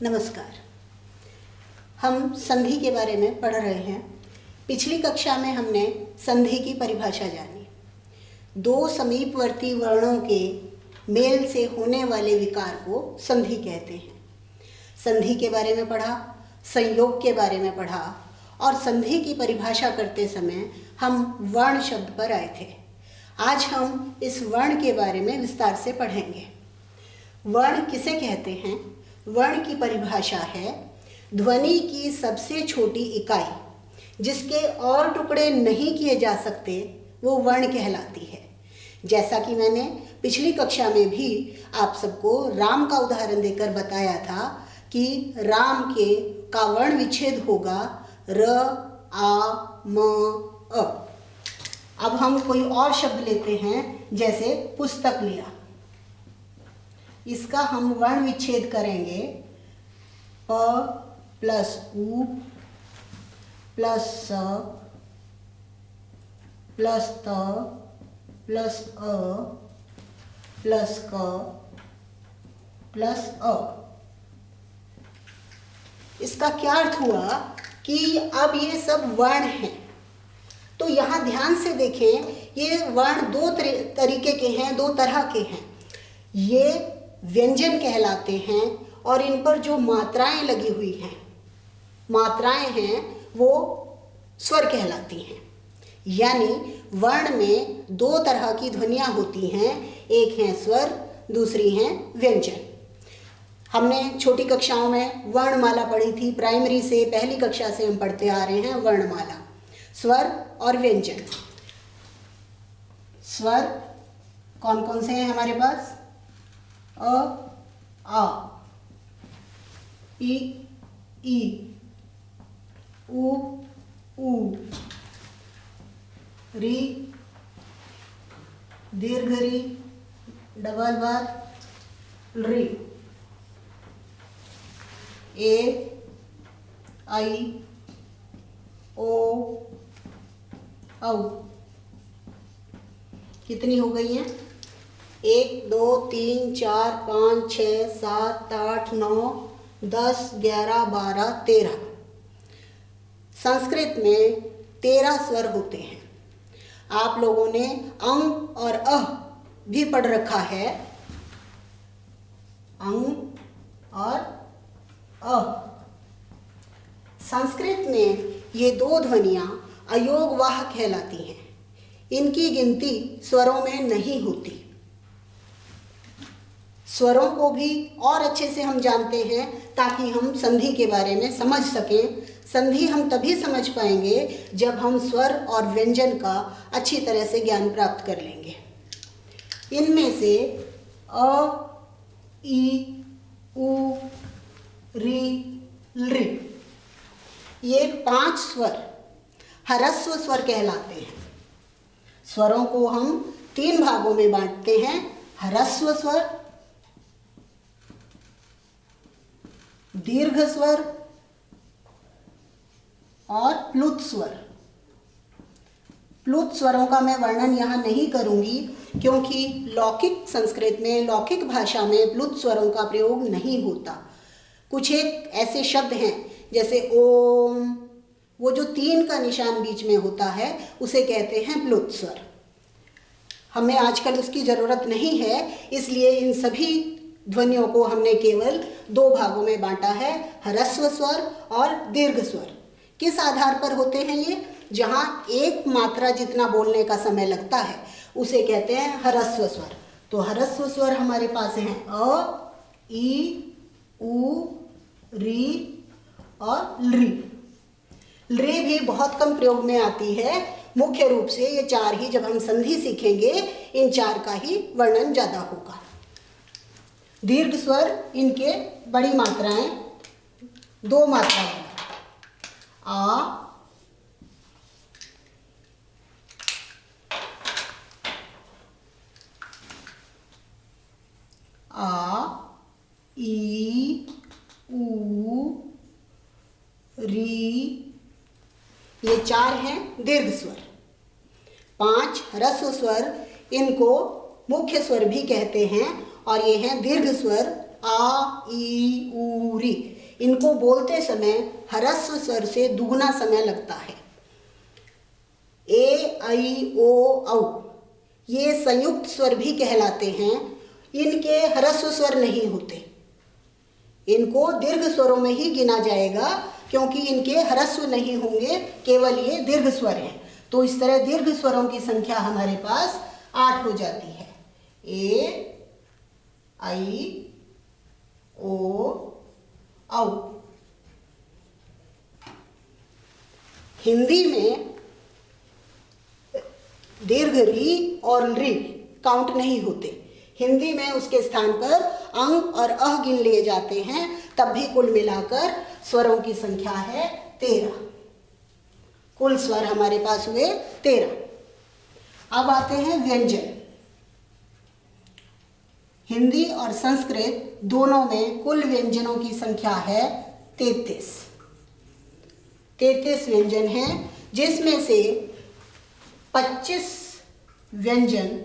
नमस्कार। हम संधि के बारे में पढ़ रहे हैं। पिछली कक्षा में हमने संधि की परिभाषा जानी। दो समीपवर्ती वर्णों के मेल से होने वाले विकार को संधि कहते हैं। संधि के बारे में पढ़ा, संयोग के बारे में पढ़ा और संधि की परिभाषा करते समय हम वर्ण शब्द पर आए थे। आज हम इस वर्ण के बारे में विस्तार से पढ़ेंगे। वर्ण किसे कहते हैं? वर्ण की परिभाषा है ध्वनि की सबसे छोटी इकाई जिसके और टुकड़े नहीं किए जा सकते, वो वर्ण कहलाती है। जैसा कि मैंने पिछली कक्षा में भी आप सबको राम का उदाहरण देकर बताया था कि राम के का वर्ण विच्छेद होगा र, आ, म, अ। अब हम कोई और शब्द लेते हैं, जैसे पुस्तक लिया। इसका हम वर्ण विच्छेद करेंगे प प्लस उ प्लस स प्लस त प्लस अ प्लस क प्लस अ। इसका क्या अर्थ हुआ कि अब ये सब वर्ण हैं। तो यहाँ ध्यान से देखें, ये वर्ण दो तरीके के हैं, दो तरह के हैं। ये व्यंजन कहलाते हैं और इन पर जो मात्राएं लगी हुई हैं, मात्राएं हैं, वो स्वर कहलाती हैं। यानी वर्ण में दो तरह की ध्वनियाँ होती हैं, एक है स्वर, दूसरी हैं व्यंजन। हमने छोटी कक्षाओं में वर्णमाला पढ़ी थी। प्राइमरी से पहली कक्षा से हम पढ़ते आ रहे हैं वर्णमाला, स्वर और व्यंजन। स्वर कौन कौन से हैं हमारे पास? अ, आ, ई, उ, री, दीर्घ री, डबल बार री, ए, आई, ओ, औ। कितनी हो गई हैं? 1, 2, 3, 4, 5, 6, 7, 8, 9, 10, 11, 12, 13। संस्कृत में 13 स्वर होते हैं। आप लोगों ने अंग और अह भी पढ़ रखा है। अंग और अह। संस्कृत में ये दो ध्वनियाँ अयोगवाह कहलाती हैं। इनकी गिनती स्वरों में नहीं होती। स्वरों को भी और अच्छे से हम जानते हैं ताकि हम संधि के बारे में समझ सकें। संधि हम तभी समझ पाएंगे जब हम स्वर और व्यंजन का अच्छी तरह से ज्ञान प्राप्त कर लेंगे। इनमें से अ, ई, उ, री, लृ, ये 5 स्वर ह्रस्व स्वर कहलाते हैं। स्वरों को हम 3 भागों में बांटते हैं: ह्रस्व स्वर, दीर्घ स्वर और प्लुत स्वर। प्लुत स्वरों का मैं वर्णन यहाँ नहीं करूँगी क्योंकि लौकिक संस्कृत में, लौकिक भाषा में प्लुत स्वरों का प्रयोग नहीं होता। कुछ एक ऐसे शब्द हैं जैसे ओम, वो जो 3 का निशान बीच में होता है उसे कहते हैं प्लुत स्वर। हमें आजकल उसकी ज़रूरत नहीं है, इसलिए इन सभी ध्वनियों को हमने केवल 2 भागों में बांटा है: ह्रस्व स्वर और दीर्घ स्वर। किस आधार पर होते हैं ये? जहाँ एक मात्रा जितना बोलने का समय लगता है उसे कहते हैं ह्रस्व स्वर। तो ह्रस्व स्वर हमारे पास हैं अ, ई, उ, री और लृ। लृ भी बहुत कम प्रयोग में आती है। मुख्य रूप से ये 4 ही, जब हम संधि सीखेंगे इन 4 का ही वर्णन ज़्यादा होगा। दीर्घ स्वर, इनके बड़ी मात्राएं, 2 मात्राएं आ, ई, उ, री, ये 4 हैं दीर्घ स्वर। 5 ह्रस्व स्वर, इनको मुख्य स्वर भी कहते हैं और ये हैं दीर्घ स्वर आ, ई, ऊ, री, इनको बोलते समय ह्रस्व स्वर से दुगना समय लगता है। ए, ऐ, ओ, औ ये संयुक्त स्वर भी कहलाते हैं। इनके ह्रस्व स्वर नहीं होते, इनको दीर्घ स्वरों में ही गिना जाएगा क्योंकि इनके ह्रस्व नहीं होंगे, केवल ये दीर्घ स्वर हैं। तो इस तरह दीर्घ स्वरों की संख्या हमारे पास 8 हो जाती है। ए, ऐ, ओ, औ। हिंदी में दीर्घ री और री काउंट नहीं होते। हिंदी में उसके स्थान पर अंग और अह गिन लिए जाते हैं, तब भी कुल मिलाकर स्वरों की संख्या है 13। कुल स्वर हमारे पास हुए 13। अब आते हैं व्यंजन। हिंदी और संस्कृत दोनों में कुल व्यंजनों की संख्या है 33। 33 व्यंजन हैं, जिसमें से 25 व्यंजन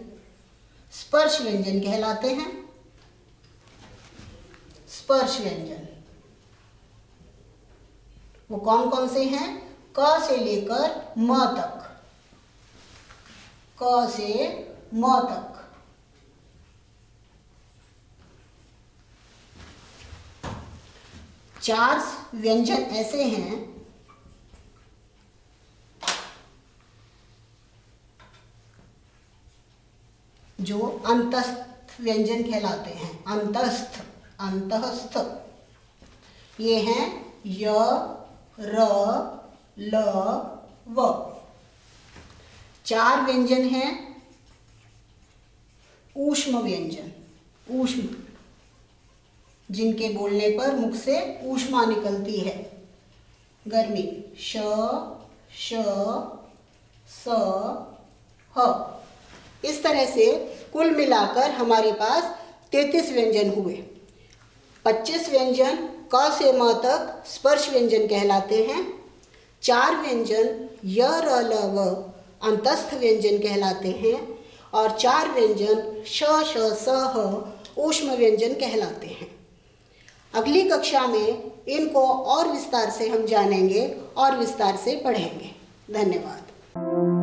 स्पर्श व्यंजन कहलाते हैं। स्पर्श व्यंजन वो कौन कौन से हैं? क से लेकर म तक, क से म तक। चार व्यंजन ऐसे हैं जो अंतस्थ व्यंजन कहलाते हैं। अंतस्थ, अंतस्थ ये हैं य, र, ल, व। 4 व्यंजन हैं ऊष्म व्यंजन, ऊष्म, जिनके बोलने पर मुख से ऊष्मा निकलती है, गर्मी। श, श, स, ह। इस तरह से कुल मिलाकर हमारे पास 33 व्यंजन हुए। 25 व्यंजन क से म तक स्पर्श व्यंजन कहलाते हैं। 4 व्यंजन य, र, ल, व अंतस्थ व्यंजन कहलाते हैं और 4 व्यंजन श, श, स, ह ऊष्म व्यंजन कहलाते हैं। अगली कक्षा में इनको और विस्तार से हम जानेंगे और विस्तार से पढ़ेंगे। धन्यवाद।